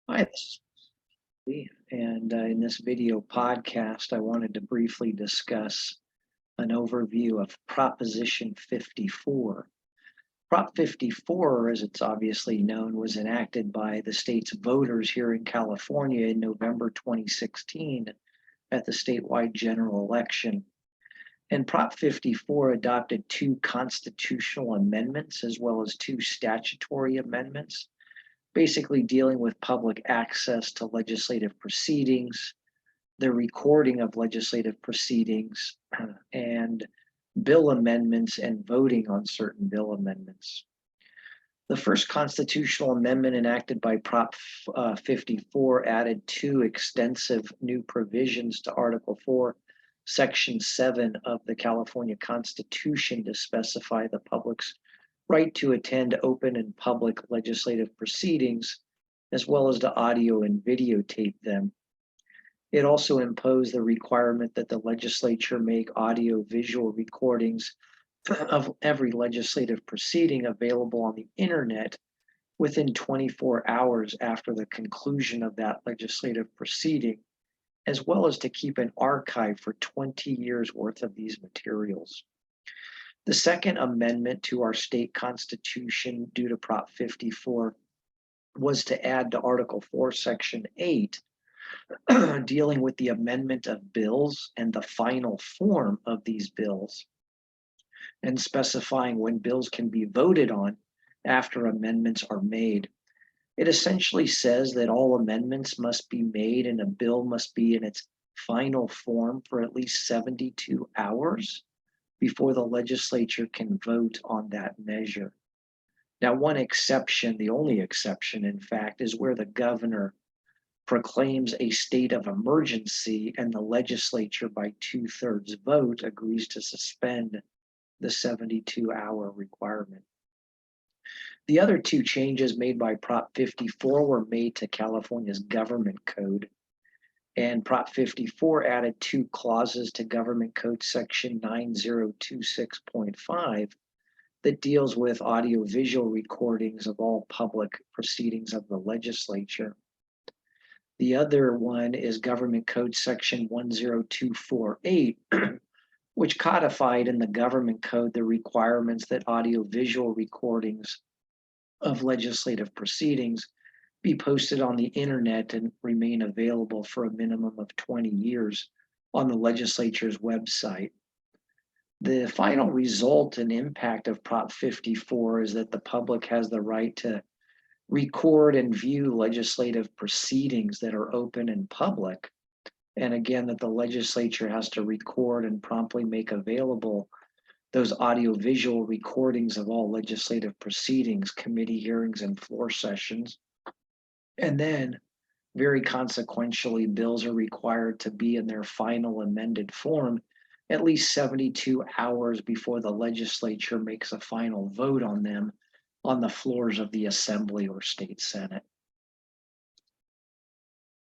Hi, this is Lee, and in this video podcast, I wanted to briefly discuss an overview of Proposition 54. Prop 54, as it's obviously known, was enacted by the state's voters here in California in November 2016 at the statewide general election. And Prop 54 adopted two constitutional amendments as well as two statutory amendments, basically dealing with public access to legislative proceedings, the recording of legislative proceedings, and bill amendments and voting on certain bill amendments. The first constitutional amendment enacted by Prop 54 added two extensive new provisions to Article 4, Section 7 of the California Constitution to specify the public's right to attend open and public legislative proceedings, as well as to audio and videotape them. It also imposed the requirement that the legislature make audio-visual recordings of every legislative proceeding available on the internet within 24 hours after the conclusion of that legislative proceeding, as well as to keep an archive for 20 years worth of these materials. The second amendment to our state constitution due to Prop 54 was to add to Article 4, Section 8, dealing with the amendment of bills and the final form of these bills, and specifying when bills can be voted on after amendments are made. It essentially says that all amendments must be made and a bill must be in its final form for at least 72 hours before the legislature can vote on that measure. Now, one exception, the only exception, in fact, is where the governor proclaims a state of emergency and the legislature by 2/3 vote agrees to suspend the 72-hour requirement. The other two changes made by Prop 54 were made to California's government code. And Prop 54 added two clauses to Government Code Section 9026.5 that deals with audiovisual recordings of all public proceedings of the legislature. The other one is Government Code Section 10248, which codified in the Government Code the requirements that audiovisual recordings of legislative proceedings be posted on the internet and remain available for a minimum of 20 years on the legislature's website. The final result and impact of Prop 54 is that the public has the right to record and view legislative proceedings that are open and public. And again, that the legislature has to record and promptly make available those audiovisual recordings of all legislative proceedings, committee hearings, and floor sessions. And then, very consequentially, bills are required to be in their final amended form at least 72 hours before the legislature makes a final vote on them on the floors of the Assembly or State Senate.